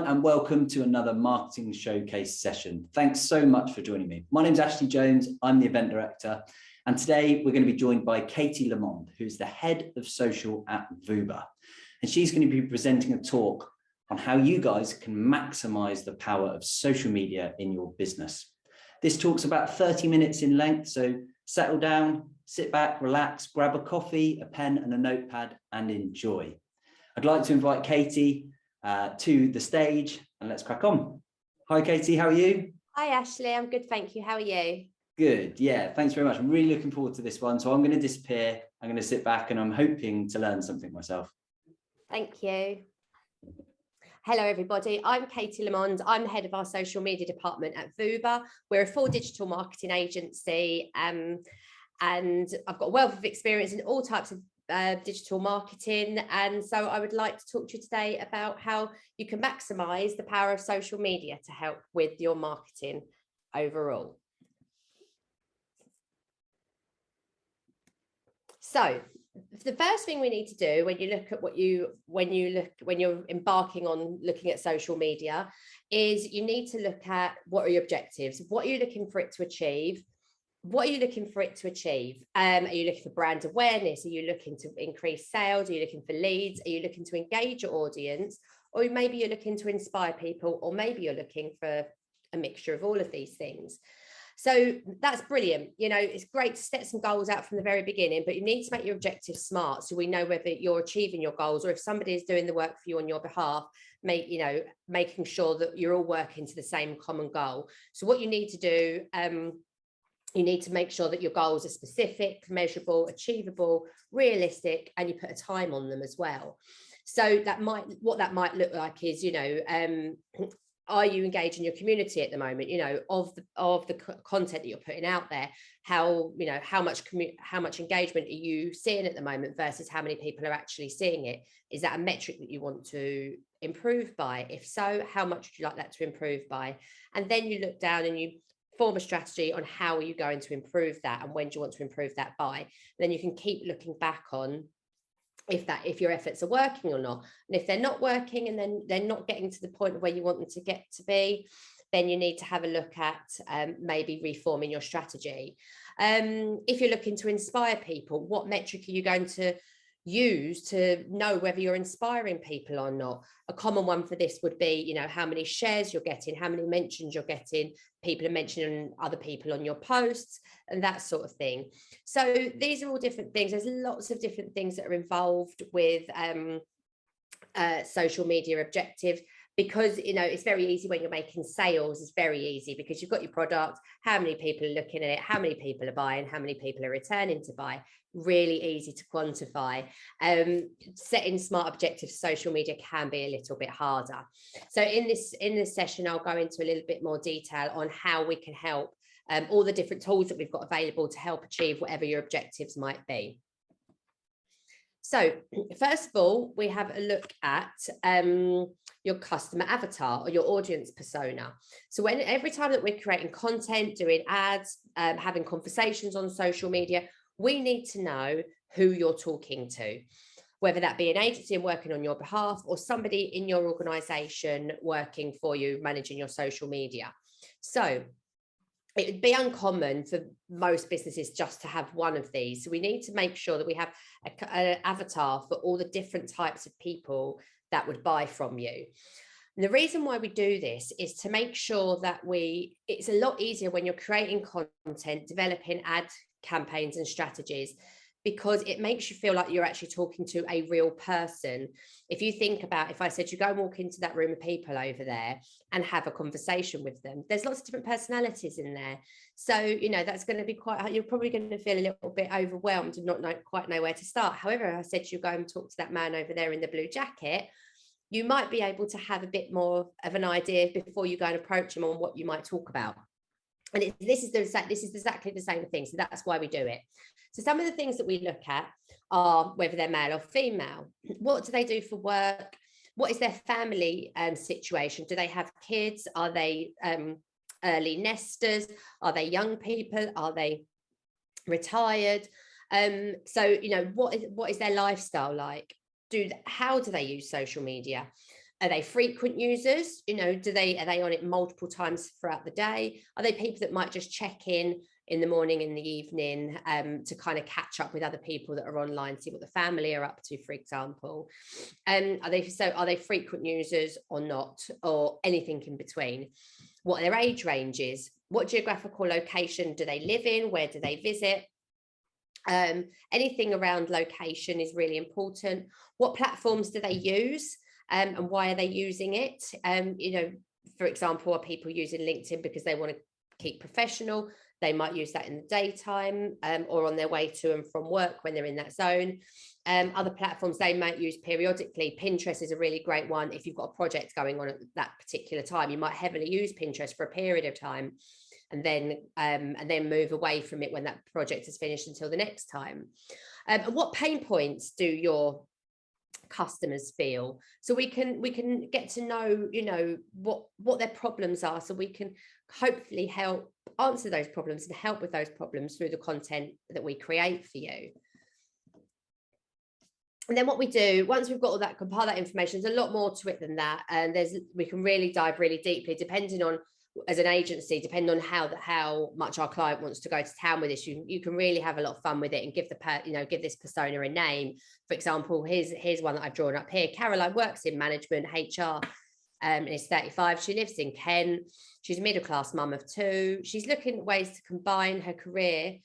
and welcome to another Marketing Showcase session. Thanks so much for joining me. My name's Ashley Jones, I'm the event director, and today we're going to be joined by Katie Lamond, who's the head of social at Vooba. And she's going to be presenting a talk on how you guys can maximize the power of social media in your business. This talk's about 30 minutes in length, so settle down, sit back, relax, grab a coffee, a pen and a notepad and enjoy. I'd like to invite Katie to the stage and let's crack on. Hi Katie, how are you? Hi Ashley, I'm good, thank you. How are you? Good, yeah, thanks very much. I'm really looking forward to this one. So I'm going to disappear, I'm going to sit back and I'm hoping to learn something myself. Thank you. Hello everybody, I'm Katie Lamond. I'm the head of our social media department at Vooba. We're a full digital marketing agency and I've got a wealth of experience in all types of digital marketing, and so I would like to talk to you today about how you can maximize the power of social media to help with your marketing overall. So the first thing we need to do when you look at when you're embarking on looking at social media is you need to look at what are your objectives, what are you looking for it to achieve. What are you looking for it to achieve? Are you looking for brand awareness? Are you looking to increase sales? Are you looking for leads? Are you looking to engage your audience? Or maybe you're looking to inspire people, or maybe you're looking for a mixture of all of these things. So that's brilliant. You know, it's great to set some goals out from the very beginning, but you need to make your objectives smart so we know whether you're achieving your goals or if somebody is doing the work for you on your behalf, making sure that you're all working to the same common goal. So what you need to do, you need to make sure that your goals are specific, measurable, achievable, realistic, and you put a time on them as well. So what that might look like is, are you engaging your community at the moment? Of the content that you're putting out there, how much engagement are you seeing at the moment versus how many people are actually seeing it? Is that a metric that you want to improve by? If so, how much would you like that to improve by? And then you look down and you form a strategy on how are you going to improve that and when do you want to improve that by. And then you can keep looking back on if your efforts are working or not. And if they're not working and then they're not getting to the point where you want them to get to be, then you need to have a look at maybe reforming your strategy. If you're looking to inspire people, what metric are you going to use to know whether you're inspiring people or not? A common one for this would be, how many shares you're getting, how many mentions you're getting, people are mentioning other people on your posts and that sort of thing. So these are all different things. There's lots of different things that are involved with social media objectives, because it's very easy when you're making sales. It's very easy because you've got your product, how many people are looking at it, how many people are buying, how many people are returning to buy. Really easy to quantify. Setting smart objectives for social media can be a little bit harder. So in this session, I'll go into a little bit more detail on how we can help, all the different tools that we've got available to help achieve whatever your objectives might be. So first of all, we have a look at your customer avatar or your audience persona. So every time that we're creating content, doing ads, having conversations on social media, we need to know who you're talking to, whether that be an agency and working on your behalf or somebody in your organization working for you, managing your social media. So it would be uncommon for most businesses just to have one of these. So we need to make sure that we have an avatar for all the different types of people that would buy from you. And the reason why we do this is to make sure that it's a lot easier when you're creating content, developing ad campaigns and strategies, because it makes you feel like you're actually talking to a real person. If you think about, if I said you go and walk into that room of people over there and have a conversation with them, there's lots of different personalities in there. So, that's going to be you're probably going to feel a little bit overwhelmed and not quite know where to start. However, if I said you go and talk to that man over there in the blue jacket, you might be able to have a bit more of an idea before you go and approach him on what you might talk about. And this is exactly the same thing. So that's why we do it. So some of the things that we look at are whether they're male or female. What do they do for work? What is their family situation? Do they have kids? Are they early nesters? Are they young people? Are they retired? So, what is their lifestyle like? How do they use social media? Are they frequent users? You know, are they on it multiple times throughout the day? Are they people that might just check in the morning, in the evening, to kind of catch up with other people that are online, see what the family are up to, for example? Are they frequent users or not, or anything in between? What are their age ranges? What geographical location do they live in? Where do they visit? Anything around location is really important. What platforms do they use, and why are they using it? You know, for example, are people using LinkedIn because they want to keep professional? They might use that in the daytime, or on their way to and from work when they're in that zone. Other platforms they might use periodically. Pinterest is a really great one. If you've got a project going on at that particular time, you might heavily use Pinterest for a period of time, and then move away from it when that project is finished until the next time. And what pain points do your customers feel? So we can get to know, you know, what their problems are, so we can hopefully help answer those problems and help with those problems through the content that we create for you. And then what we do, once we've got all that, compile that information, there's a lot more to it than that, and we can really dive really deeply, depending on, as an agency, depending on how much our client wants to go to town with this. You can really have a lot of fun with it and give this persona a name. For example, here's one that I've drawn up here. Caroline works in management, HR, and is 35. She lives in Kent. She's a middle-class mum of 2. She's looking at ways to combine her career,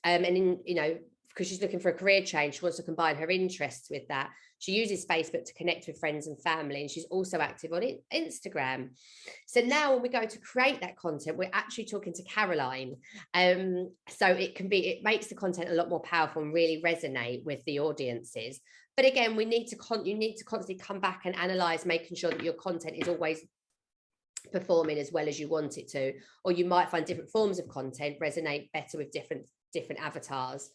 because she's looking for a career change. She wants to combine her interests with that. She uses Facebook to connect with friends and family, and she's also active on Instagram. So now when we go to create that content, we're actually talking to Caroline. So it makes the content a lot more powerful and really resonate with the audiences. But again, you need to constantly come back and analyze, making sure that your content is always performing as well as you want it to, or you might find different forms of content resonate better with different avatars.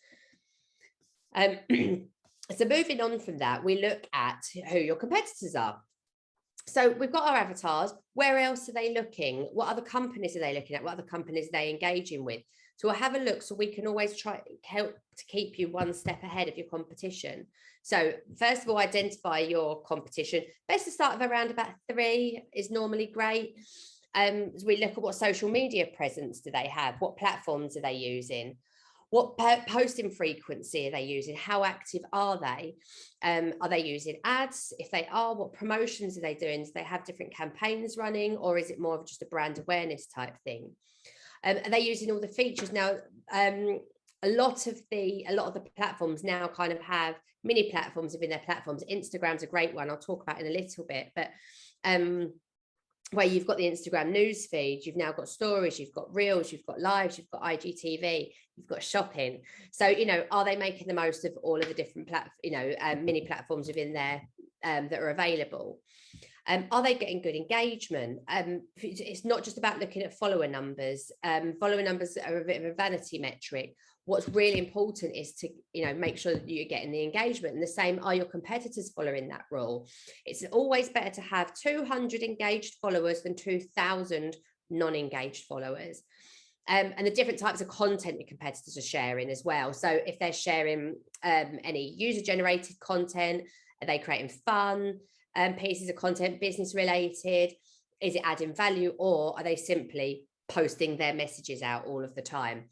So moving on from that, we look at who your competitors are. So we've got our avatars. Where else are they looking? What other companies are they looking at? What other companies are they engaging with? So we'll have a look, so we can always try to help to keep you one step ahead of your competition. So first of all, identify your competition. Best to start with around about 3 is normally great. As we look at what social media presence do they have? What platforms are they using? What posting frequency are they using? How active are they? Are they using ads? If they are, what promotions are they doing? Do they have different campaigns running, or is it more of just a brand awareness type thing? Are they using all the features? Now, a lot of the platforms now kind of have mini platforms within their platforms. Instagram's a great one. I'll talk about in a little bit, but where you've got the Instagram news feed, you've now got stories, you've got reels, you've got lives, you've got IGTV, you've got shopping. So, you know, are they making the most of all of the different mini platforms within there that are available? Are they getting good engagement? It's not just about looking at follower numbers. Follower numbers are a bit of a vanity metric. What's really important is to, make sure that you're getting the engagement. And the same, are your competitors following that rule? It's always better to have 200 engaged followers than 2,000 non-engaged followers. And the different types of content your competitors are sharing as well. So if they're sharing any user-generated content, are they creating fun pieces of content, business related? Is it adding value, or are they simply posting their messages out all of the time?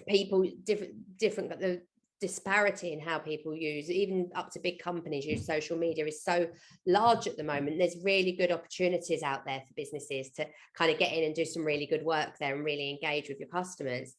People different, but the disparity in how people use, even up to big companies, use social media is so large at the moment. There's really good opportunities out there for businesses to kind of get in and do some really good work there and really engage with your customers.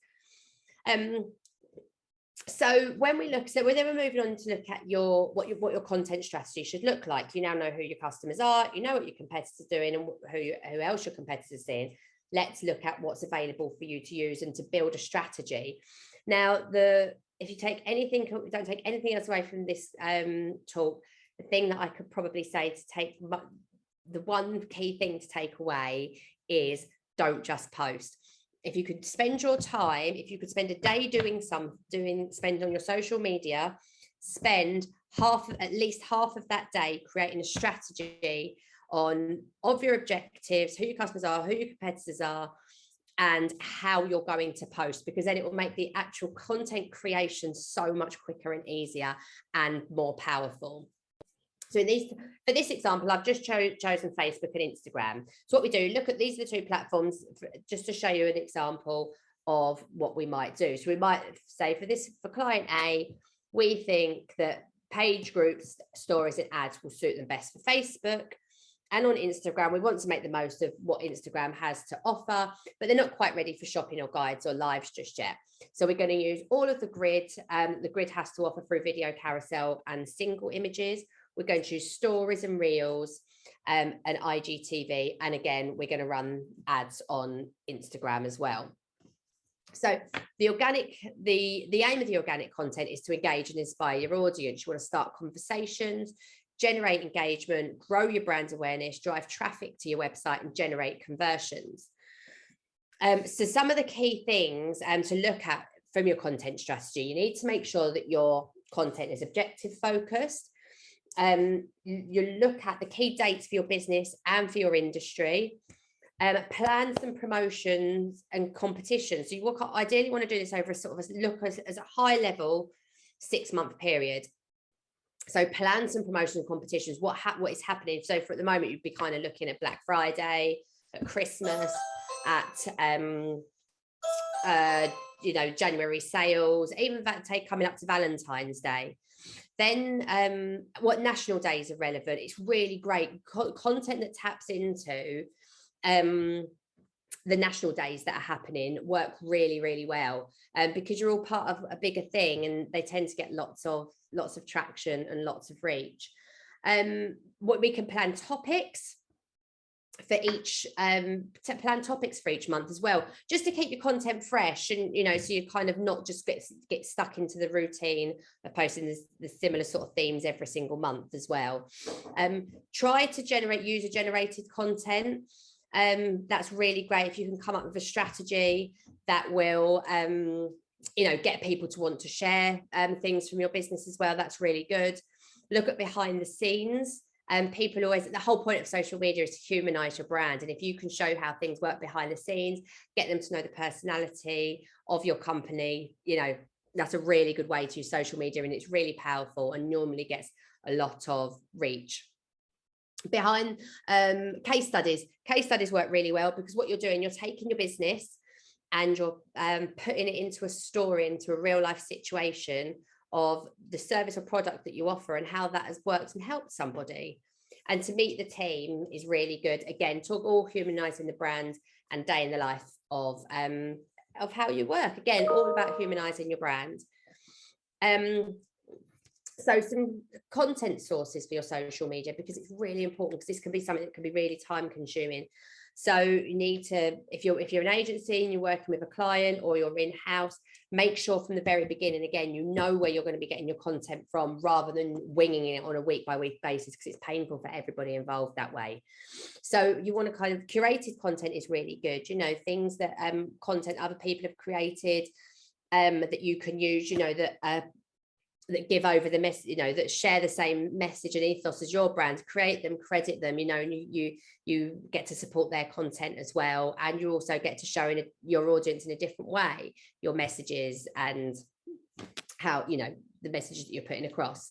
So when we're moving on to look at what your content strategy should look like. You now know who your customers are, you know what your competitors are doing, and who else your competitors are seeing. Let's look at what's available for you to use and to build a strategy. Now, if you don't take anything else away from this talk, the thing that I could probably say the one key thing to take away is don't just post. If you could spend your time, if you could spend a day spend on your social media, spend at least half of that day creating a strategy of your objectives, who your customers are, who your competitors are, and how you're going to post, because then it will make the actual content creation so much quicker and easier and more powerful. So for this example, I've just chosen Facebook and Instagram. So what we do, look at these are the two platforms just to show you an example of what we might do. So we might say for client A, we think that page groups, stories and ads will suit them best for Facebook. And on Instagram, we want to make the most of what Instagram has to offer, but they're not quite ready for shopping or guides or lives just yet. So we're going to use all of the grid. The grid has to offer through video carousel and single images. We're going to use stories and reels and IGTV. And again, we're going to run ads on Instagram as well. So the aim of the organic content is to engage and inspire your audience. You want to start conversations, generate engagement, grow your brand awareness, drive traffic to your website and generate conversions. So some of the key things to look at from your content strategy, you need to make sure that your content is objective focused. You look at the key dates for your business and for your industry. Plan some promotions and competitions. So you ideally want to do this over a sort of as a high level 6-month period. So plan some promotions and competitions. What is happening? So for at the moment, you'd be kind of looking at Black Friday, at Christmas, at January sales, even that coming up to Valentine's Day. Then what national days are relevant? It's really great content that taps into the national days that are happening work really, really well, because you're all part of a bigger thing and they tend to get lots of traction and lots of reach. What we can plan topics for each month as well, just to keep your content fresh, and so you kind of not just get stuck into the routine of posting the similar sort of themes every single month as well. Try to generate user generated content. That's really great if you can come up with a strategy that will get people to want to share things from your business as well. That's really good. Look at behind the scenes. People always, the whole point of social media is to humanize your brand, and if you can show how things work behind the scenes, get them to know the personality of your company, that's a really good way to use social media, and it's really powerful and normally gets a lot of reach. Behind case studies work really well, because what you're doing, you're taking your business and you're putting it into a story, into a real life situation of the service or product that you offer and how that has worked and helped somebody. And to meet the team is really good. Again, talk all humanizing the brand and day in the life of how you work. Again, all about humanizing your brand. So some content sources for your social media, because it's really important, because this can be something that can be really time consuming. So you need to, if you're an agency and you're working with a client or you're in-house, make sure from the very beginning, again, you know where you're going to be getting your content from, rather than winging it on a week-by-week basis, because it's painful for everybody involved that way. So you want to kind of, curated content is really good, things that content other people have created that you can use, that give over the message, that share the same message and ethos as your brand. Create them, credit them, and you get to support their content as well, and you also get to show your audience in a different way your messages and how the messages that you're putting across.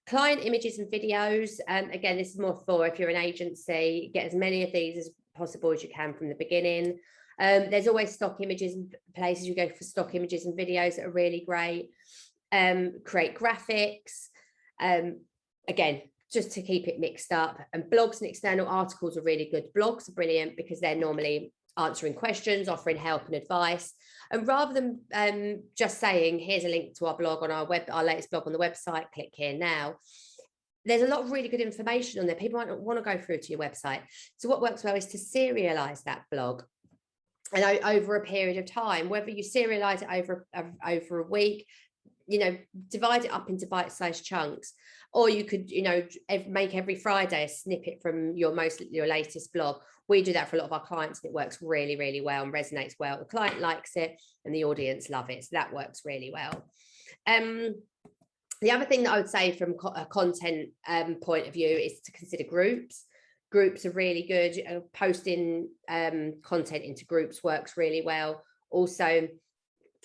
Client images and videos, again, this is more for if you're an agency, get as many of these as possible as you can from the beginning. There's always stock images and places you go for stock images and videos that are really great. Create graphics, again, just to keep it mixed up. And blogs and external articles are really good. Blogs are brilliant because they're normally answering questions, offering help and advice. And rather than just saying, here's a link to our blog on our latest blog on the website, click here now, there's a lot of really good information on there. People might not want to go through to your website. So what works well is to serialize that blog, and over a period of time, whether you serialize it over a week, divide it up into bite-sized chunks, or you could make every Friday a snippet from your latest blog. We do that for a lot of our clients, and it works really, really well and resonates well. The client likes it and the audience love it, so that works really well. The other thing that I would say from a content point of view is to consider groups. Groups are really good. Posting content into groups works really well. Also,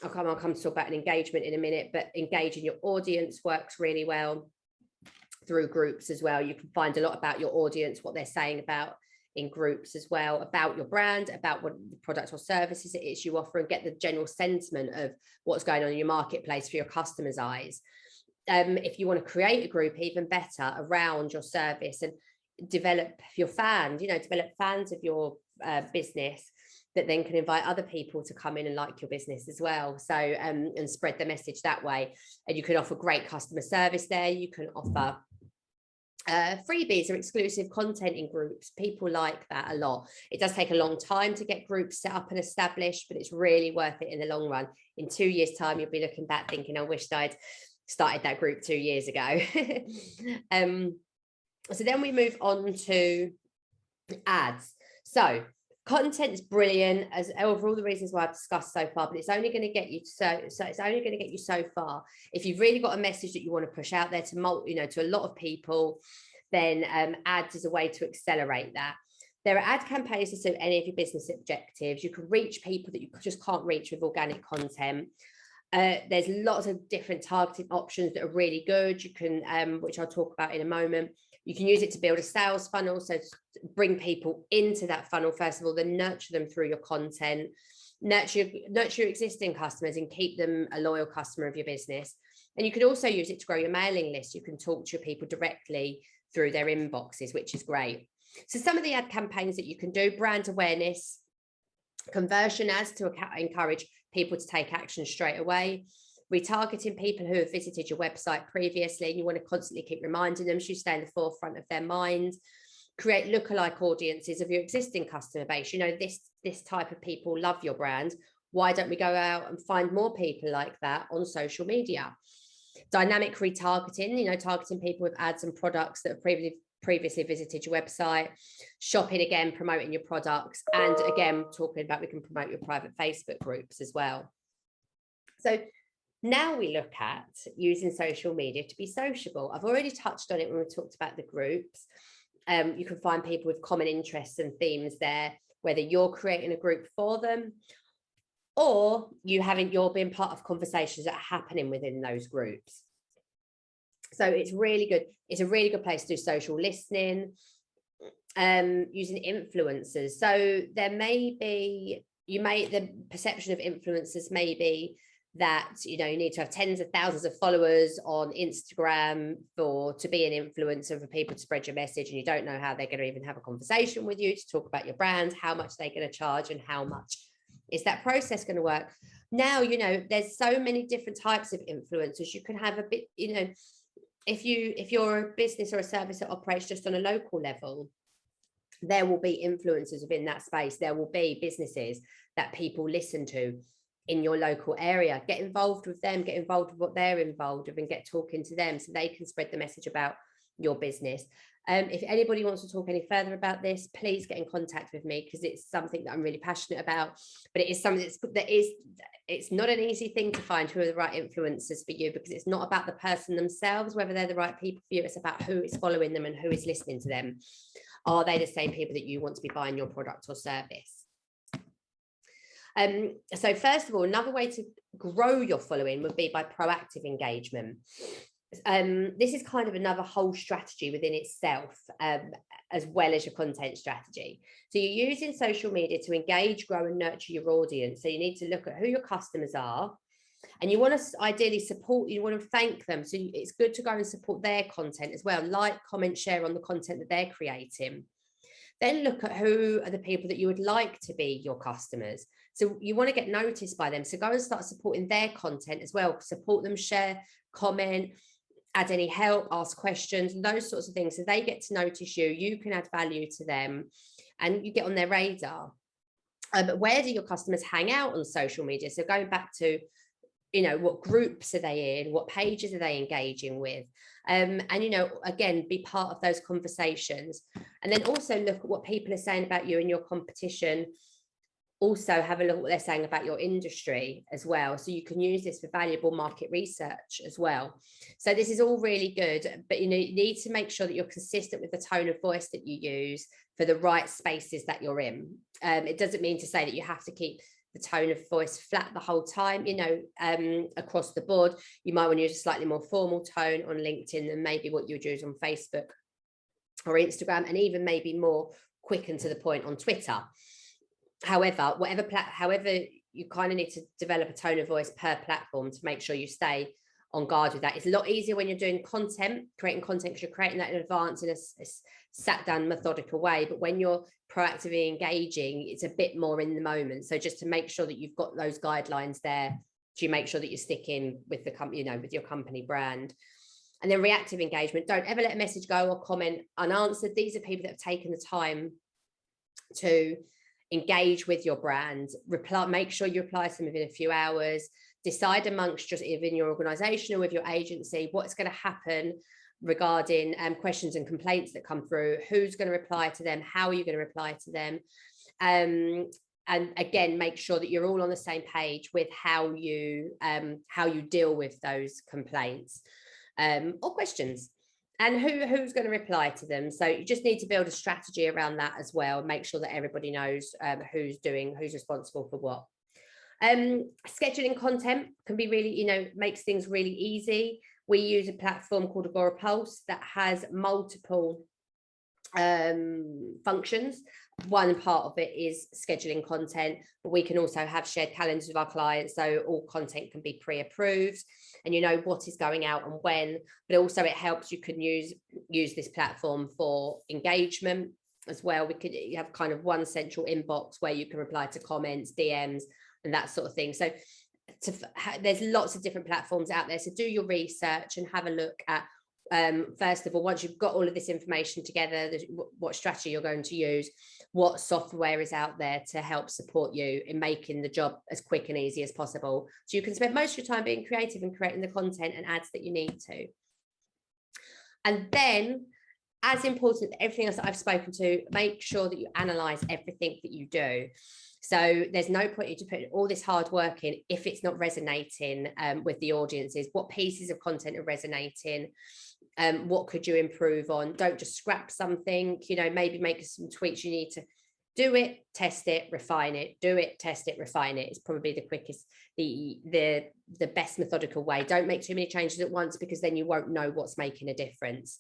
I'll come to talk about an engagement in a minute, but engaging your audience works really well. through groups as well. You can find a lot about your audience, what they're saying about in groups as well, about your brand, about what the product or services it is you offer, and get the general sentiment of what's going on in your marketplace for your customers' eyes. If you want to create a group, even better, around your service, and develop your fans, develop fans of your business that then can invite other people to come in and like your business as well. So and spread the message that way. And you can offer great customer service there. You can offer freebies or exclusive content in groups. People like that a lot. It does take a long time to get groups set up and established, but it's really worth it in the long run. In 2 years' time, you'll be looking back thinking, I wished I'd started that group 2 years ago. So then we move on to ads. So content is brilliant, as over all the reasons why I've discussed so far, but it's only going to get you it's only going to get you so far. If you've really got a message that you want to push out there to to a lot of people, then ads is a way to accelerate that. There are ad campaigns to suit any of your business objectives. You can reach people that you just can't reach with organic content. There's lots of different targeting options that are really good. You can, which I'll talk about in a moment. You can use it to build a sales funnel, so to bring people into that funnel first of all, then nurture them through your content, nurture your existing customers and keep them a loyal customer of your business. And you can also use it to grow your mailing list. You can talk to your people directly through their inboxes, which is great. So some of the ad campaigns that you can do: brand awareness, conversion ads to encourage people to take action straight away, retargeting people who have visited your website previously, and you want to constantly keep reminding them so you stay in the forefront of their mind. Create lookalike audiences of your existing customer base. This type of people love your brand. Why don't we go out and find more people like that on social media? Dynamic retargeting, targeting people with ads and products that have previously visited your website. Shopping, again, promoting your products, and again, talking about we can promote your private Facebook groups as well. So now we look at using social media to be sociable. I've already touched on it when we talked about the groups. You can find people with common interests and themes there, whether you're creating a group for them or you're being part of conversations that are happening within those groups. So it's really good. It's a really good place to do social listening, using influencers. So there may be, the perception of influencers may be that, you need to have tens of thousands of followers on Instagram to be an influencer, for people to spread your message, and you don't know how they're going to even have a conversation with you to talk about your brand, how much they're going to charge, and how much is that process going to work. Now, there's so many different types of influencers. You can have a bit, if you're a business or a service that operates just on a local level, there will be influencers within that space. There will be businesses that people listen to in your local area. Get involved with them, get involved with what they're involved with, and get talking to them so they can spread the message about your business. If anybody wants to talk any further about this, please get in contact with me, because it's something that I'm really passionate about. But it is something it's not an easy thing to find who are the right influencers for you, because it's not about the person themselves, whether they're the right people for you. It's about who is following them and who is listening to them. Are they the same people that you want to be buying your product or service? So first of all, another way to grow your following would be by proactive engagement. This is kind of another whole strategy within itself, as well as your content strategy. So you're using social media to engage, grow, and nurture your audience. So you need to look at who your customers are, and you want to ideally support, you want to thank them. So it's good to go and support their content as well. Like, comment, share on the content that they're creating. Then look at who are the people that you would like to be your customers. So you want to get noticed by them. So go and start supporting their content as well. Support them, share, comment, add any help, ask questions, those sorts of things. So they get to notice you, you can add value to them, and you get on their radar. But where do your customers hang out on social media? So going back to, what groups are they in? What pages are they engaging with? And, again, be part of those conversations. And then also look at what people are saying about you and your competition. Also have a look at what they're saying about your industry as well. So you can use this for valuable market research as well. So this is all really good, but you need to make sure that you're consistent with the tone of voice that you use for the right spaces that you're in. It doesn't mean to say that you have to keep the tone of voice flat the whole time, you know, across the board. You might want to use a slightly more formal tone on LinkedIn than maybe what you would use on Facebook or Instagram, and even maybe more quick and to the point on Twitter. However, however, you kind of need to develop a tone of voice per platform to make sure you stay on guard with that. It's a lot easier when you're doing creating content, because you're creating that in advance in a sat down methodical way. But when you're proactively engaging, it's a bit more in the moment. So just to make sure that you've got those guidelines there, to make sure that you're sticking with the company, you know, with your company brand. And then reactive engagement. Don't ever let a message go or comment unanswered. These are people that have taken the time to engage with your brand. Reply, make sure you reply to them within a few hours. Decide amongst just within your organization or with your agency what's going to happen regarding questions and complaints that come through. Who's going to reply to them? How are you going to reply to them? And again, make sure that you're all on the same page with how you deal with those complaints or questions, and who's going to reply to them. So you just need to build a strategy around that as well. Make sure that everybody knows who's responsible for what. Scheduling content can be really, you know, makes things really easy. We use a platform called Agora Pulse that has multiple functions. One part of it is scheduling content, but we can also have shared calendars with our clients, so all content can be pre-approved and you know what is going out and when. But also it helps, you can use this platform for engagement as well. We could have kind of one central inbox where you can reply to comments, DMs and that sort of thing. So there's lots of different platforms out there, so do your research and have a look at first of all, once you've got all of this information together, what strategy you're going to use, what software is out there to help support you in making the job as quick and easy as possible, so you can spend most of your time being creative and creating the content and ads that you need to. And then, as important as everything else that I've spoken to, make sure that you analyze everything that you do. So there's no point in you putting all this hard work in if it's not resonating with the audiences. What pieces of content are resonating? What could you improve on? Don't just scrap something, you know, maybe make some tweaks. You need to do it, test it, refine it, do it, test it, refine it. It's probably the quickest, the best methodical way. Don't make too many changes at once, because then you won't know what's making a difference.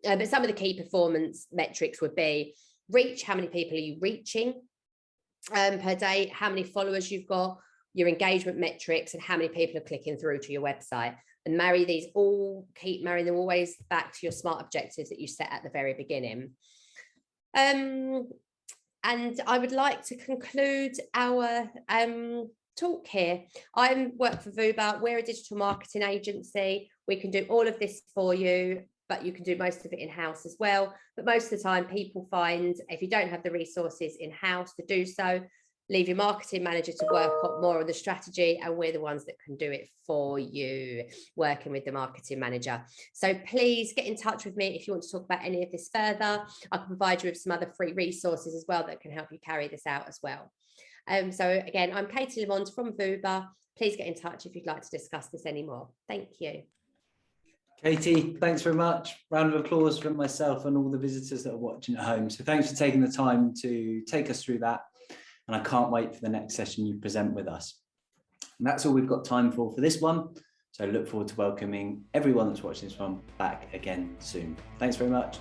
But some of the key performance metrics would be reach. How many people are you reaching per day? How many followers you've got, your engagement metrics, and how many people are clicking through to your website. And marry these all, keep marrying them always back to your SMART objectives that you set at the very beginning. And I would like to conclude our talk here. I work for Vooba. We're a digital marketing agency. We can do all of this for you, but you can do most of it in-house as well. But most of the time people find if you don't have the resources in-house to do so, leave your marketing manager to work on more on the strategy, and we're the ones that can do it for you, working with the marketing manager. So please get in touch with me if you want to talk about any of this further. I can provide you with some other free resources as well that can help you carry this out as well. So again, I'm Katie Lamond from Vooba. Please get in touch if you'd like to discuss this anymore. Thank you. Katie, thanks very much. Round of applause from myself and all the visitors that are watching at home. So thanks for taking the time to take us through that. And I can't wait for the next session you present with us. And that's all we've got time for this one. So I look forward to welcoming everyone that's watching this one back again soon. Thanks very much.